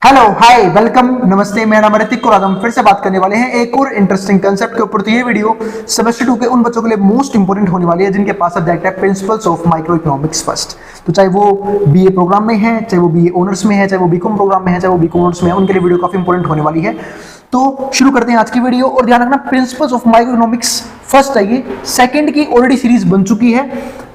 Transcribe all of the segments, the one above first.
Hello hi welcome नमस्ते। मेरा नाम ऋतिक और आज हम फिर से बात करने वाले हैं एक और इंटरेस्टिंग कंसेप्ट के ऊपर। तो ये वीडियो सेमेस्टर 2 के उन बच्चों के लिए मोस्ट इंपोर्टेंट होने वाली है जिनके पास सब्जेक्ट है principles of micro economics first. तो चाहे वो बीए प्रोग्राम में है, चाहे वो बीए ऑनर्स में है, चाहे वो बीकॉम प्रोग्राम में है, चाहे वो बीकॉम ऑनर्स में है, उनके लिए वीडियो काफी इंपोर्टेंट होने वाली है। तो शुरू करते हैं आज की वीडियो। और ध्यान रखना, principles of micro economics first है ये, सेकंड की ऑलरेडी सीरीज बन चुकी है।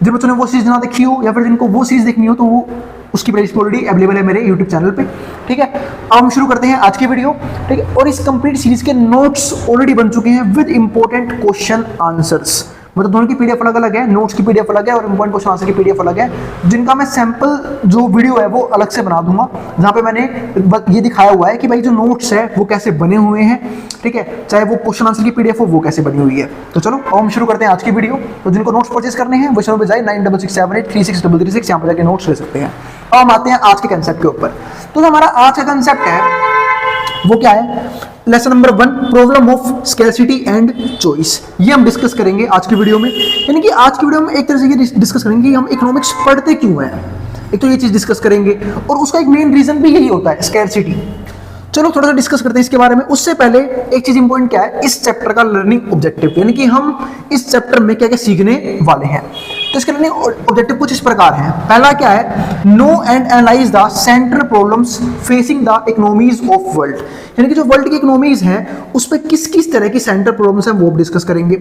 जिन बच्चों ने वो सीरीज ना देखी हो या फिर जिनको वो सीरीज देखनी हो तो वो उसकी प्लेलिस्ट ऑलरेडी अवेलेबल है मेरे यूट्यूब चैनल पे। ठीक है, अब हम शुरू करते हैं आज की वीडियो। ठीक है, और इस कंप्लीट सीरीज के नोट्स ऑलरेडी बन चुके हैं विद इंपॉर्टेंट क्वेश्चन आंसर्स। मतलब दोनों की पीडीएफ अलग अलग है, नोट्स की पीडीएफ अलग है और इंपॉर्टेंट क्वेश्चन आंसर की पीडीएफ अलग है, जिनका मैं सैंपल जो वीडियो है वो अलग से बना दूंगा, जहां पे मैंने ये दिखाया हुआ है कि भाई जो नोट्स है वो कैसे बने हुए हैं। ठीक है, चाहे वो क्वेश्चन आंसर की पीडीएफ हो वो कैसे बनी हुई है। तो चलो अब हम शुरू करते हैं आज की वीडियो। तो जिनको नोट्स परचेज करने हैं वो चैनल पे जाए 9667836336, यहाँ पर जाके नोट्स ले सकते हैं। अब हम आते हैं आज के कंसेप्ट के ऊपर। तो जो हमारा आज का कंसेप्ट है वो क्या है? Lesson number 1, problem of scarcity and choice. ये हम डिस्कस करेंगे आज की वीडियो में। यानी कि आज की वीडियो में एक तरह से ये डिस्कस करेंगे कि हम इकोनॉमिक्स पढ़ते क्यों हैं। एक तो ये चीज डिस्कस करेंगे और उसका एक मेन रीजन भी यही होता है, स्कैरसिटी। चलो थोड़ा सा डिस्कस करते हैं इसके बारे में। उससे पहले एक चीज इंपॉर्टेंट क्या है, इस चैप्टर का लर्निंग ऑब्जेक्टिव, यानी कि हम इस चैप्टर में क्या क्या सीखने वाले हैं। तो इसके लर्निंग ऑब्जेक्टिव कुछ इस प्रकार हैं। पहला क्या है, know and analyze the central problems facing the economies of world. यानी कि जो वर्ल्ड की इकोनॉमीज हैं उस पर किस किस तरह की सेंट्रल प्रॉब्लम्स हैं वो डिस्कस करेंगे।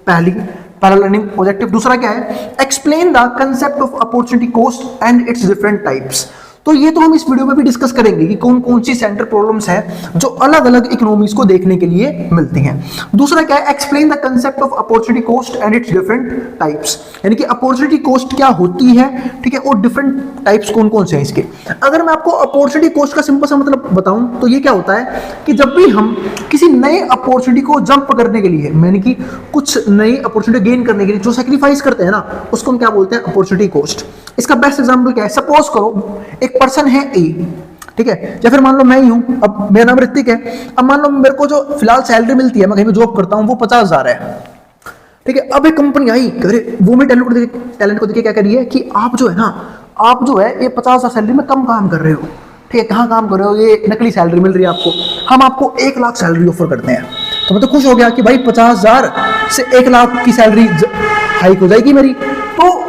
पहला लर्निंग ऑब्जेक्टिव। दूसरा क्या है, explain the concept of opportunity cost and it's different types. तो ये तो हम इस वीडियो में भी डिस्कस करेंगे कि कौन कौन सी सेंट्रल प्रॉब्लम्स हैं जो अलग अलग इकोनॉमीज को देखने के लिए मिलती हैं। दूसरा क्या है, explain the concept of opportunity cost and it's different types. यानी कि अपॉर्चुनिटी कॉस्ट क्या होती है, ठीक है, और डिफरेंट टाइप्स कौन कौन से हैं इसके। अगर मैं आपको अपॉर्चुनिटी कॉस्ट का सिंपल सा मतलब बताऊं तो ये क्या होता है कि जब भी हम किसी नए अपॉर्चुनिटी को जंप करने के लिए, यानी कि कुछ नई अपॉर्चुनिटी गेन करने के लिए जो सेक्रीफाइस करते हैं ना, उसको हम क्या बोलते हैं, अपॉर्चुनिटी कॉस्ट। इसका बेस्ट एग्जांपल क्या है, सपोज करो एक पर्सन है ए, ठीक है, या फिर मान लो मैं ही हूं, अब मेरा नाम ऋतिक है। अब मान लो मेरे को जो फिलहाल सैलरी मिलती है, मैं कहीं पे जॉब करता हूं, वो 50,000 है। ठीक है, अब एक कंपनी आई, अरे वो मेरे टैलेंट को देखे क्या करिए कि आप जो है ना, आप जो है ये 50,000 सैलरी में कम काम कर रहे हो। ठीक है, कहाँ काम कर रहे हो, ये नकली सैलरी मिल रही है आपको, हम आपको 1 लाख सैलरी ऑफर करते हैं। तो मैं तो खुश हो गया कि भाई 50,000 से 1 लाख की सैलरी हाइक हो जाएगी मेरी। तो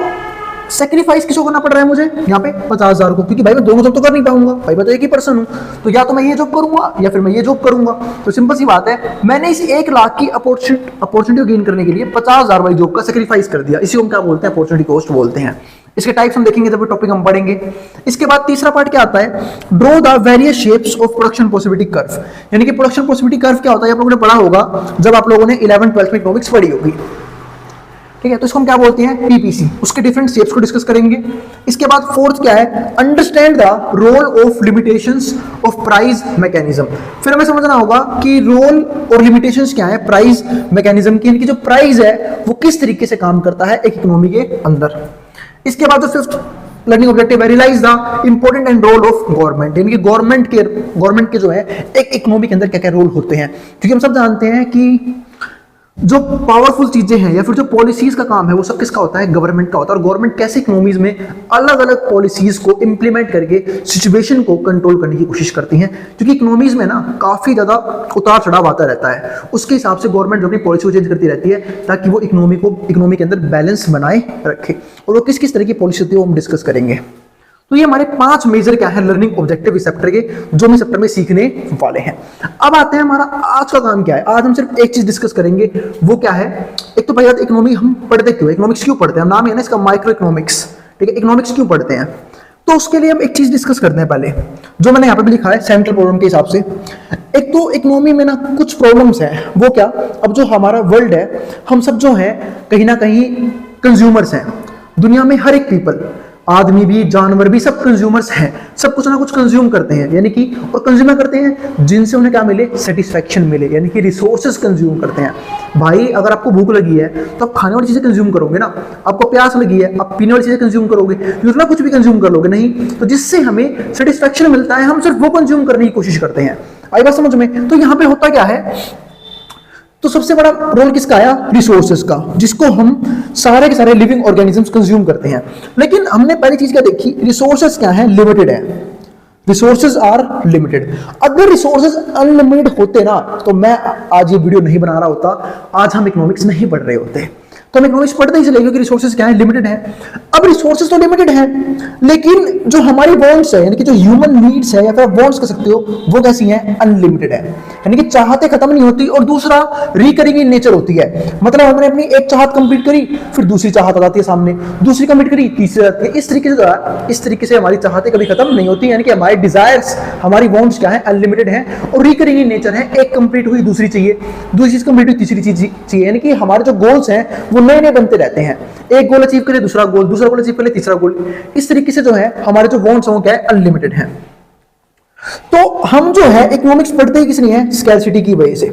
सेक्रीफाइस किसको करना पड़ रहा है मुझे यहाँ पे, 50,000 को, क्योंकि भाई मैं दोनों जॉब तो कर नहीं पाऊंगा, भाई मैं तो एक ही पर्सन हूँ। तो या तो मैं ये जॉब करूंगा या फिर मैं ये जॉब करूंगा। तो सिंपल सी बात है, मैंने इस 1 लाख की अपॉर्चुनिटी गेन करने के लिए 50,000 वाली जॉब का सेक्रीफाइस कर दिया। इसी को हम क्या बोलते हैं, अपॉर्चुनिटी कॉस्ट बोलते हैं। इसके टाइप्स हम देखेंगे जब टॉपिक हम पढ़ेंगे। इसके बाद तीसरा पार्ट क्या आता है, draw the various shapes of production possibility curve. यानी कि प्रोडक्शन पॉसिबिलिटी कर्व क्या होता है, आप लोगों ने पढ़ा होगा जब आप लोगों ने 11th 12th में इकोनॉमिक्स पढ़ी होगी। ठीक है, तो इसको हम क्या बोलते हैं, पीपीसी। उसके डिफरेंट शेप्स को डिस्कस करेंगे। इसके बाद फोर्थ क्या है, understand the role of limitations of price mechanism. फिर हमें समझना होगा कि रोल और लिमिटेशंस क्या है प्राइस मैकेनिज्म की, यानी कि जो प्राइस है वो किस तरीके से काम करता है एक इकोनॉमी के अंदर। इसके बाद जो फिफ्थ लर्निंग ऑब्जेक्टिव है, realize the important and role of government. यानी कि गवर्नमेंट के जो है एक इकोनॉमी के अंदर क्या क्या रोल होते हैं। क्योंकि हम सब जानते हैं कि जो पावरफुल चीजें हैं या फिर जो पॉलिसीज का काम है वो सब किसका होता है, गवर्नमेंट का होता है। और गवर्नमेंट कैसे इकोनॉमीज में अलग अलग पॉलिसीज को इंप्लीमेंट करके सिचुएशन को कंट्रोल करने की कोशिश करती हैं। क्योंकि इकोनॉमीज में ना काफी ज्यादा उतार चढ़ाव आता रहता है, उसके हिसाब से गवर्नमेंट अपनी पॉलिसी को चेंज करती रहती है ताकि वो इकोनॉमी के अंदर बैलेंस बनाए रखे। और वो किस किस तरह की पॉलिसी होती है वो हम डिस्कस करेंगे। तो ये हमारे 5 मेजर क्या है लर्निंग ऑब्जेक्टिव इस चैप्टर के, जो हम इस चैप्टर में सीखने वाले हैं। अब आते हैं हमारा आज का काम क्या है। आज हम सिर्फ एक चीज डिस्कस करेंगे, वो क्या है, एक तो भाई इकोनॉमी हम पढ़ते क्यों, इकोनॉमिक्स क्यों पढ़ते हैं, नाम है ना इसका माइक्रो इकोनॉमिक्स। ठीक है, इकोनॉमिक्स क्यों पढ़ते हैं, तो उसके लिए हम एक चीज डिस्कस करते हैं पहले, जो मैंने यहाँ पे भी लिखा है सेंट्रल प्रॉब्लम के हिसाब से। एक तो इकोनॉमी में ना कुछ प्रॉब्लम्स हैं, वो क्या, अब जो हमारा वर्ल्ड है, हम सब जो है कहीं ना कहीं कंज्यूमर्स हैं। दुनिया में हर एक पीपल, आदमी भी जानवर भी सब कंज्यूमर्स हैं, सब कुछ ना कुछ कंज्यूम करते हैं। यानी कि और कंज्यूम करते हैं जिनसे उन्हें क्या मिले, सेटिस्फैक्शन मिले, यानी कि रिसोर्सेज कंज्यूम करते हैं। भाई अगर आपको भूख लगी है तो आप खाने वाली चीजें कंज्यूम करोगे ना, आपको प्यास लगी है आप पीने वाली चीजें कंज्यूम करोगे, दूसरा कुछ भी कंज्यूम कर लोगे नहीं। तो जिससे हमें सेटिस्फैक्शन मिलता है हम सिर्फ वो कंज्यूम करने की कोशिश करते हैं। आई बात समझ में। तो यहाँ पे होता क्या है, तो सबसे बड़ा रोल किसका आया, रिसोर्सेज का, जिसको हम सारे के सारे लिविंग ऑर्गेनिजम्स कंज्यूम करते हैं। लेकिन हमने पहली चीज क्या देखी, रिसोर्सेज क्या है, लिमिटेड है। Resources are limited. अगर रिसोर्सेज अनलिमिटेड होते ना तो मैं आज ये वीडियो नहीं बना रहा होता, आज हम इकोनॉमिक्स नहीं पढ़ रहे होते। तो हम इकोनॉमिक्स पढ़ते ही चले क्योंकि रिसोर्सेज क्या है, लिमिटेड है। अब रिसोर्सेज तो लिमिटेड है, लेकिन जो हमारी वांट्स है यानी कि जो ह्यूमन नीड्स है या फिर वांट्स कह सकते हो, वो कैसी है, अनलिमिटेड है। यानी कि चाहते खत्म नहीं होती, और दूसरा रिकरिंग इन नेचर होती है। मतलब हमने अपनी एक चाहत कंप्लीट करी, फिर दूसरी चाहत आ जाती है सामने, दूसरी कंप्लीट करी, तीसरी आती है। इस तरीके से हमारी चाहतें कभी खत्म नहीं होती। यानी कि हमारे डिजायर्स, हमारी वांट्स क्या है, अनलिमिटेड है और रिकरिंग इन नेचर है। एक कंप्लीट हुई दूसरी चाहिए, दूसरी चीज कंप्लीट हुई तीसरी चीज चाहिए। यानी कि हमारे जो गोल्स हैं वो नए नए बनते रहते हैं। एक गोल अचीव करे दूसरा गोल, दूसरा गोल अचीव करे तीसरा गोल। इस तरीके से जो है हमारे जो वांट्स हैं वो क्या है, अनलिमिटेड है। तो हम जो है इकोनॉमिक्स पढ़ते ही किस लिए हैं, स्कैरसिटी की वजह से।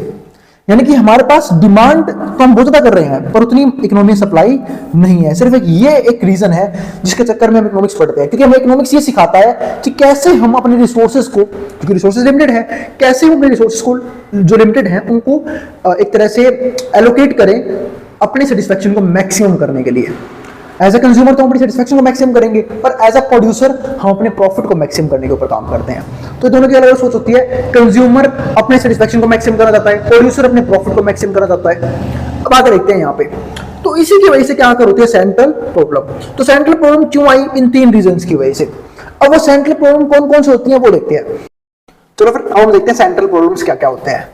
यानी कि हमारे पास डिमांड तो हम बहुत ज्यादा कर रहे हैं पर उतनी इकोनॉमी सप्लाई नहीं है। सिर्फ एक रीजन है जिसके चक्कर में हम इकोनॉमिक्स पढ़ते हैं, क्योंकि हमें इकोनॉमिक्स ये सिखाता है कि कैसे हम अपने रिसोर्सेज को, क्योंकि रिसोर्सेज लिमिटेड है, कैसे हम अपने रिसोर्सेज को जो लिमिटेड है उनको एक तरह से एलोकेट करें अपनी सेटिस्फेक्शन को मैक्सिमम करने के लिए। एज ए कंज्यूमर तो हम अपनी सेटिस्फेक्शन को मैक्सिमम करेंगे, पर एज अ प्रोड्यूसर हम अपने प्रॉफिट को मैक्सिमम करने के ऊपर काम करते हैं। तो दोनों की अलग अलग सोच होती है। कंज्यूमर अपने सेटिस्फेक्शन को मैक्सिमम करना चाहता है, प्रोड्यूसर अपने प्रॉफिट को मैक्सिमम करना चाहता है। अब आगे देखते हैं यहाँ पे, तो इसी की वजह से क्या कर होती है, सेंट्रल प्रॉब्लम। तो सेंट्रल प्रॉब्लम क्यों आई, इन 3 रीजंस की वजह से। अब वो सेंट्रल प्रॉब्लम कौन कौन से होती है वो देखते हैं। चलो फिर हम देखते हैं सेंट्रल प्रॉब्लम्स क्या क्या होते हैं।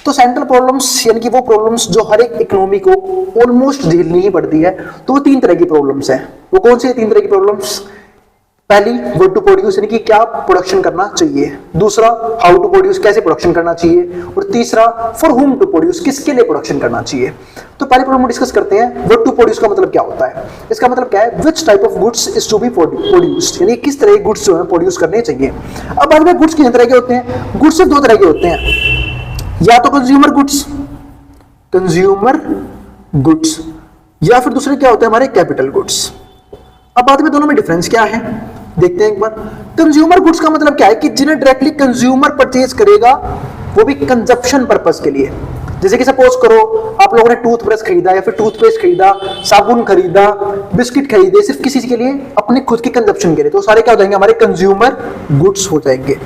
तो सेंट्रल प्रॉब्लम्स यानी कि वो प्रॉब्लम्स जो हर एक इकोनॉमी को ऑलमोस्ट झेलनी ही पड़ती है। तो वो 3 तरह की प्रॉब्लम्स हैं। वो कौन सी है 3 तरह की प्रॉब्लम्स? पहली, व्हाट टू प्रोड्यूस यानी कि क्या प्रोडक्शन करना चाहिए। दूसरा, हाउ टू प्रोड्यूस कैसे प्रोडक्शन करना चाहिए। और तीसरा, फॉर हुम टू प्रोड्यूस किसके लिए प्रोडक्शन करना चाहिए। तो पहले प्रॉब्लम डिस्कस करते हैं, व्हाट टू प्रोड्यूस का मतलब क्या होता है। इसका मतलब क्या है, which type of goods is to be produced, यानी किस तरह के गुड्स जो है प्रोड्यूस करने चाहिए। अब बाद में गुड्स कितने तरह के होते हैं? गुड्स सिर्फ 2 तरह के होते हैं, या तो कंज्यूमर गुड्स, या फिर दूसरे क्या होते हैं हमारे कैपिटल गुड्स। अब बात में दोनों में डिफरेंस क्या है देखते हैं एक बार। कंज्यूमर गुड्स का मतलब क्या है कि जिन्हें डायरेक्टली कंज्यूमर परचेज करेगा, वो भी कंजप्शन पर्पस के लिए। जैसे कि सपोज करो आप लोगों ने टूथब्रश खरीदा या फिर टूथपेस्ट खरीदा, साबुन खरीदा, बिस्किट खरीदे, सिर्फ किसी के लिए, अपने खुद की कंजप्शन के लिए, तो सारे क्या हो जाएंगे, हमारे कंज्यूमर गुड्स हो जाएंगे।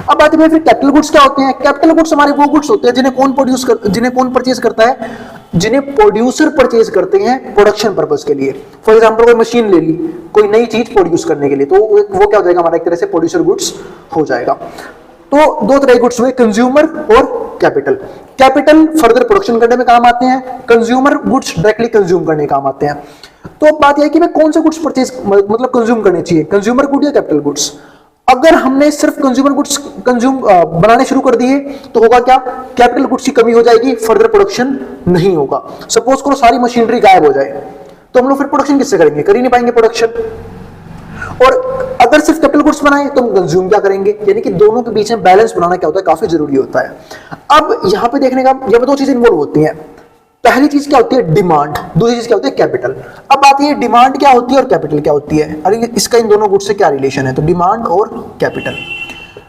अब बात में फिर कैपिटल गुड्स क्या होते हैं। कैपिटल गुड्स हमारे वो गुड्स होते हैं जिन्हें कौन परचेज करता है, जिन्हें प्रोड्यूसर परचेज करते हैं प्रोडक्शन पर्पस के लिए। फॉर एग्जांपल कोई मशीन ले ली कोई नई चीज प्रोड्यूस करने के लिए, तो वो क्या हो जाएगा, हमारा एक तरह से प्रोड्यूसर गुड्स हो जाएगा। तो 2 तरह के गुड्स हुए, कंज्यूमर और कैपिटल। कैपिटल फर्दर प्रोडक्शन करने में काम आते हैं, कंज्यूमर गुड्स डायरेक्टली कंज्यूम करने में काम आते हैं। तो अब बात यह है कि मैं कौन से गुड्स परचेज मतलब कंज्यूम करने चाहिए, कंज्यूमर गुड या कैपिटल गुड्स। अगर हमने सिर्फ कंज्यूमर गुड्स बनाने शुरू कर दिए तो होगा क्या, कैपिटल गुड्स की कमी हो जाएगी, फर्दर प्रोडक्शन नहीं होगा। सपोज करो सारी मशीनरी गायब हो जाए तो हम लोग फिर प्रोडक्शन किससे करेंगे, कर ही नहीं पाएंगे प्रोडक्शन। और अगर सिर्फ कैपिटल गुड्स बनाए तो हम कंज्यूम क्या करेंगे। यानी कि दोनों के बीच में बैलेंस बनाना क्या होता है, काफी जरूरी होता है। अब यहां पे देखने का, यहाँ पे 2 चीजें इन्वॉल्व होती हैं। पहली चीज क्या होती है, डिमांड। दूसरी चीज क्या होती है, कैपिटल। अब बात ये डिमांड क्या होती है और कैपिटल क्या होती है, अरे इसका इन दोनों गुड्स से क्या रिलेशन है। तो डिमांड और कैपिटल।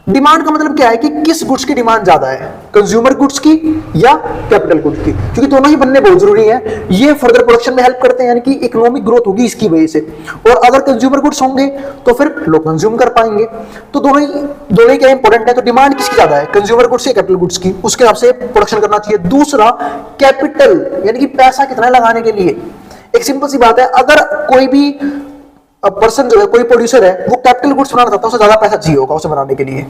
डिमांड का मतलब क्या है कि किस गुड्स की डिमांड ज्यादा है, कंज्यूमर गुड्स की या कैपिटल गुड्स की, क्योंकि दोनों ही बनने बहुत जरूरी है। ये फर्दर प्रोडक्शन में हेल्प करते हैं, यानी कि इकोनॉमिक ग्रोथ होगी इसकी वजह से। और अगर कंज्यूमर गुड्स होंगे तो फिर लोग कंज्यूम कर पाएंगे। तो दोनों ही क्या इंपॉर्टेंट है। तो डिमांड किसकी ज्यादा है, कंज्यूमर गुड्स या कैपिटल गुड्स की, उसके हिसाब से प्रोडक्शन करना चाहिए। दूसरा कैपिटल, यानी कि पैसा कितना लगाने के लिए। एक सिंपल सी बात है, अगर कोई भी पर्सन जो है, कोई प्रोड्यूसर है, वो कैपिटल गुड्स बनाना चाहता है, उसे ज्यादा पैसा चाहिए होगा उसे बनाने के लिए,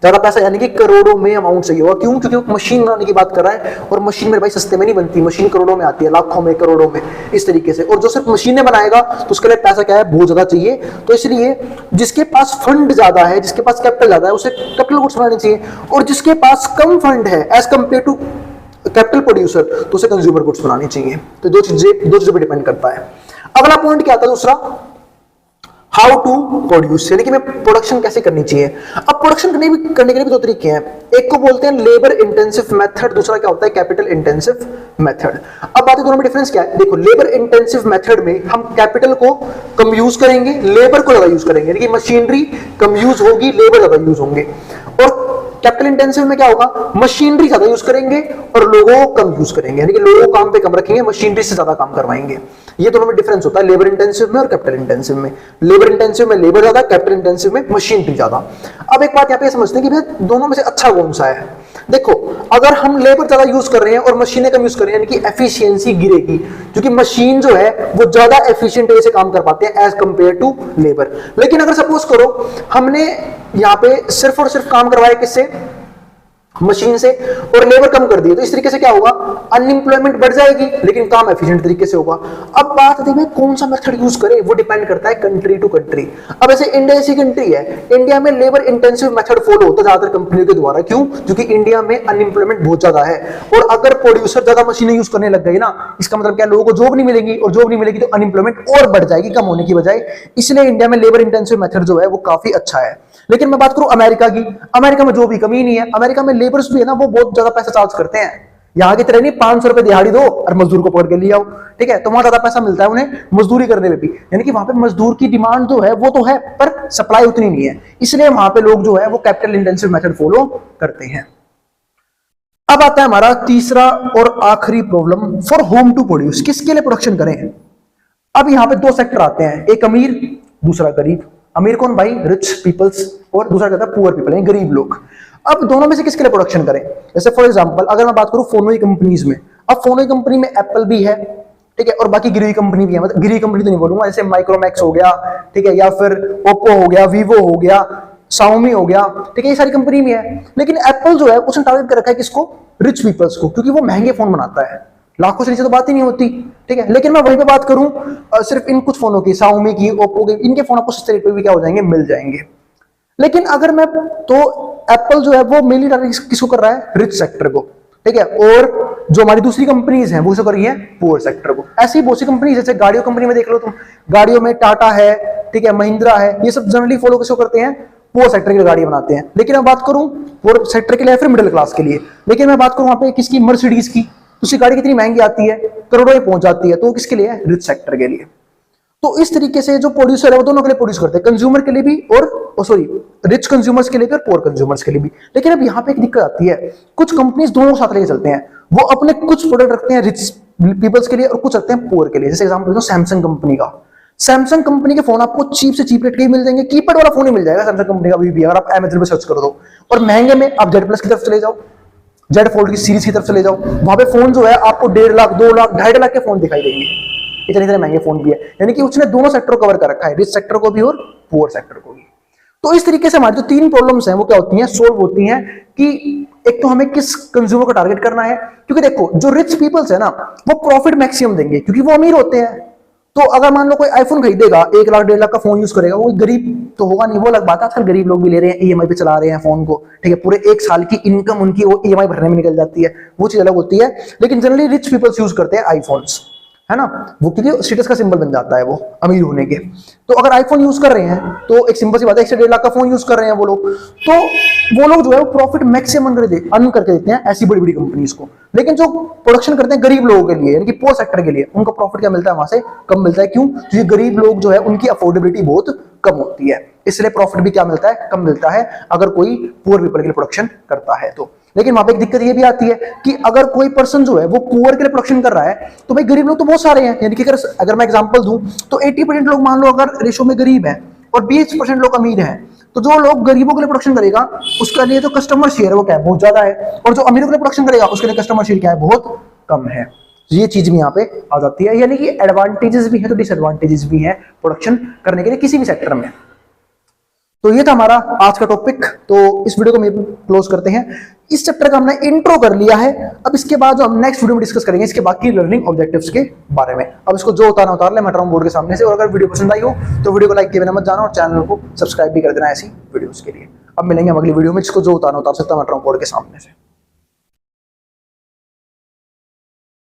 ज्यादा पैसा यानी कि करोड़ों में अमाउंट चाहिए होगा। क्यों, क्योंकि वो मशीन बनाने की बात कर रहा है, और मशीन मेरे भाई सस्ते में नहीं बनती, मशीन करोड़ों में आती है, लाखों में, करोड़ों में, इस तरीके से। और जो सिर्फ मशीनें बनाएगा तो उसके लिए पैसा क्या है, बहुत ज्यादा चाहिए। तो इसलिए जिसके पास फंड ज्यादा है, जिसके पास कैपिटल ज्यादा है, उसे कैपिटल गुड्स बनाने चाहिए। और जिसके पास कम फंड है as compare to capital producer, तो उसे कंज्यूमर गुड्स बनानी चाहिए। तो दो चीजों पर डिपेंड करता है। अगला पॉइंट क्या आता है दूसरा, हाउ टू प्रोड्यूस, यानी कि मैं प्रोडक्शन कैसे करनी चाहिए। अब प्रोडक्शन करने के लिए भी 2 तरीके हैं। एक को बोलते हैं लेबर इंटेंसिव मेथड, दूसरा क्या होता है कैपिटल इंटेंसिव मेथड। अब बात है दोनों में डिफरेंस क्या है। देखो, लेबर इंटेंसिव मेथड में हम कैपिटल को कम यूज करेंगे, लेबर को ज्यादा यूज करेंगे, यानी कि मशीनरी कम यूज होगी, लेबर ज्यादा यूज होंगे। और कैपिटल इंटेंसिव में क्या होगा, मशीनरी ज्यादा यूज करेंगे और लोगों को कम यूज करेंगे, यानी कि लोगों को काम पे कम रखेंगे, मशीनरी से ज्यादा काम करवाएंगे। ये दोनों में डिफरेंस होता है लेबर इंटेंसिव में और कैपिटल इंटेंसिव में। लेबर इंटेंसिव में लेबर ज्यादा, कैपिटल इंटेंसिव में मशीनरी ज्यादा। अब एक बात यहाँ पे समझते हैं कि भाई दोनों में से अच्छा कौन सा है। देखो, अगर हम लेबर ज्यादा यूज कर रहे हैं और मशीनें कम यूज कर रहे हैं, यानी कि एफिशिएंसी गिरेगी, क्योंकि मशीन जो है वो ज्यादा एफिशिएंट वे से काम कर पाते हैं एज कंपेयर टू लेबर। लेकिन अगर सपोज करो हमने यहाँ पे सिर्फ और सिर्फ काम करवाया किससे, मशीन से, और लेबर कम कर दिए, तो इस तरीके से क्या होगा, अनएम्प्लॉयमेंट बढ़ जाएगी लेकिन काम एफिशिएंट तरीके से होगा। अब बात आती है कौन सा मेथड यूज करें, वो डिपेंड करता है कंट्री टू कंट्री। अब ऐसे इंडिया ऐसी कंट्री है, इंडिया में लेबर इंटेंसिव मेथड फॉलो होता है ज्यादातर कंपनियों के द्वारा। क्यों? क्योंकि इंडिया में अनएम्प्लॉयमेंट बहुत ज्यादा है, और अगर प्रोड्यूसर ज्यादा मशीनें यूज करने लग गए ना, इसका मतलब क्या, लोगों को जॉब नहीं मिलेगी, और जॉब नहीं मिलेगी तो अनएम्प्लॉयमेंट और बढ़ जाएगी कम होने की बजाय। इसलिए इंडिया में लेबर इंटेंसिव मेथड जो है वो काफी अच्छा है। लेकिन मैं बात करूं अमेरिका की, अमेरिका में जो भी कमी नहीं है, अमेरिका में लेबर्स भी है ना वो बहुत ज्यादा पैसा चार्ज करते हैं। यहाँ की तरह नहीं 500 रुपए दिहाड़ी दो और मजदूर को पकड़ के ले आओ, ठीक है, तो वहां ज्यादा पैसा मिलता है उन्हें मजदूरी करने में भी, यानी कि वहां पे मजदूर की डिमांड जो है वो तो है पर सप्लाई उतनी नहीं है, इसलिए वहां पे लोग जो है वो कैपिटल इंटेंसिव मेथड फॉलो करते हैं। अब आता है हमारा तीसरा और आखिरी problem, for whom to produce, किसके लिए प्रोडक्शन करें। अब यहाँ पे दो सेक्टर आते हैं, एक अमीर दूसरा गरीब। अमीर कौन भाई, रिच पीपल्स, और दूसरा कहता है पुअर पीपल, गरीब लोग। अब दोनों में से किसके लिए प्रोडक्शन करें। जैसे फॉर एग्जांपल अगर मैं बात करूं फोनोई कंपनीज में, अब फोनोई कंपनी में एप्पल भी है, ठीक है, और बाकी गिरी कंपनी भी है, मतलब गिरी कंपनी तो नहीं बोलूंगा, जैसे माइक्रोमैक्स हो गया, ठीक है, या फिर ओप्पो हो गया, वीवो हो गया, शाओमी हो गया, ठीक है, ये सारी कंपनी में है। लेकिन एप्पल जो है उसने टारगेट कर रखा है किसको, रिच पीपल्स को, क्योंकि वो महंगे फोन बनाता है, लाखों से नीचे तो बात ही नहीं होती, ठीक है। लेकिन मैं वहीं पे बात करूं सिर्फ इन कुछ फोनों की, शाओमी की, ओप्पो के, इनके फोन आपको सस्ते रेट पे भी क्या हो जाएंगे, मिल जाएंगे। लेकिन अगर मैं तो एप्पल जो है वो मेनली टारगेट किसको कर रहा है, रिच सेक्टर को, ठीक है, और जो हमारी दूसरी कंपनीज हैं वो कर रही है पुअर सेक्टर को। ऐसी बहुत सी कंपनी, जैसे गाड़ियों कंपनी में देख लो तुम, गाड़ियों में टाटा है, ठीक है, महिंद्रा है, ये सब जनरली फॉलो किसको करते हैं, पुअर सेक्टर की गाड़ी बनाते हैं। लेकिन मैं बात करूं पुअर सेक्टर के लिए फिर मिडिल क्लास के लिए, लेकिन मैं बात करूं वहां पे किसकी, मर्सिडीज की, उसकी गाड़ी कितनी महंगी आती है, करोड़ों में पहुंच जाती है, तो किसके लिए है, रिच सेक्टर के लिए। तो इस तरीके से जो प्रोड्यूसर है वो दोनों के लिए प्रोड्यूस करते हैं, कंज्यूमर के लिए भी और सॉरी रिच कंज्यूमर्स के लिए भी और पुअर कंज्यूमर्स के लिए भी। लेकिन अब यहाँ पे एक दिक्कत आती है, कुछ कंपनीज दोनों साथ लेके चलते हैं, वो अपने कुछ प्रोडक्ट रखते हैं रिच पीपल्स के लिए और कुछ रखते हैं पुअर के लिए। जैसे एग्जांपल सैमसंग कंपनी का, सैमसंग कंपनी के फोन आपको चीप से चीप रेट के ही मिल जाएंगे, कीपैड वाला फोन ही मिल जाएगा सैमसंग कंपनी का भी अगर आप अमेज़न पे सर्च कर दो। और महंगे में आप जेड प्लस की तरफ चले जाओ, जेड फोल्ड की सीरीज की तरफ चले जाओ, वहां पे फोन जो है आपको 1.5 लाख 2 लाख 2.5 लाख के फोन दिखाई देंगे, इतने इतने महंगे फोन भी है। यानी कि उसने दोनों सेक्टर को कवर कर रखा है, रिच सेक्टर को भी और पुअर सेक्टर को भी। तो इस तरीके से हमारी जो तीन प्रॉब्लम्स हैं वो क्या होती हैं, सोल्व होती हैं कि एक तो हमें किस कंज्यूमर को टारगेट करना है, क्योंकि देखो जो रिच पीपल्स है ना वो प्रॉफिट मैक्सिमम देंगे क्योंकि वो अमीर होते हैं। तो अगर मान लो कोई आईफोन खरीदेगा 1 लाख 1.5 लाख का फोन यूज करेगा, वो गरीब तो होगा नहीं, वो अलग बात है, आजकल गरीब लोग भी ले रहे हैं, ईएमआई पे चला रहे हैं फोन को, ठीक है, पूरे 1 साल की इनकम उनकी वो ईएमआई भरने में निकल जाती है, वो चीज अलग होती है। लेकिन जनरली रिच पीपल्स यूज करते हैं आईफोन्स, है ना, वो क्योंकि स्टेटस का सिंबल बन जाता है वो अमीर होने के। तो अगर आईफोन यूज कर रहे हैं तो एक सिंपल सी बात है, 1 से 1.5 लाख का फोन यूज कर रहे हैं वो लोग, तो वो लोग जो है वो प्रॉफिट मैक्सिमम अर्न करके देते हैं ऐसी बड़ी बड़ी कंपनीज को। लेकिन जो प्रोडक्शन करते हैं गरीब लोगों के लिए, यानी कि पुअर सेक्टर के लिए, उनका प्रॉफिट क्या मिलता है, वहां से कम मिलता है। क्यों? क्योंकि गरीब लोग जो है उनकी अफोर्डेबिलिटी बहुत कम होती है, इसलिए प्रॉफिट भी क्या मिलता है, कम मिलता है अगर कोई पुअर पीपल के लिए प्रोडक्शन करता है तो। लेकिन वहां पे एक दिक्कत ये भी आती है कि अगर कोई पर्सन जो है वो पुअर के लिए प्रोडक्शन कर रहा है तो भाई गरीब लोग तो बहुत सारे हैं, यानी कि अगर मैं एग्जांपल दूं तो 80% लोग मान लो अगर रेशो में गरीब है और 20% लोग अमीर हैं, तो जो लोग गरीबों के लिए प्रोडक्शन करेगा उसके लिए जो कस्टमर शेयर है वो क्या है, बहुत ज्यादा है, और जो अमीरों के लिए प्रोडक्शन करेगा उसके लिए कस्टमर शेयर क्या है, बहुत कम है। ये चीज भी यहाँ पे आ जाती है, यानी कि एडवांटेजेस भी है तो डिसएडवांटेजेस भी है प्रोडक्शन करने के लिए किसी भी सेक्टर में। तो ये था हमारा आज का टॉपिक, तो इस वीडियो को हम क्लोज करते हैं। इस चैप्टर का हमने इंट्रो कर लिया है, अब इसके बाद जो हम नेक्स्ट वीडियो में डिस्कस करेंगे इसके बाकी लर्निंग ऑब्जेक्टिव्स के बारे में। अब इसको जो उतारना उतार ले, मैं ट्रम बोर्ड के सामने से, और अगर वीडियो पसंद आई हो तो वीडियो को लाइक किए बिना मत जाना और चैनल को सब्सक्राइब भी कर देना ऐसी वीडियोस के लिए। अब मिलेंगे हम अगली वीडियो में, जिसको जो उतारना उतार सकता है मैं ट्रम बोर्ड के सामने से।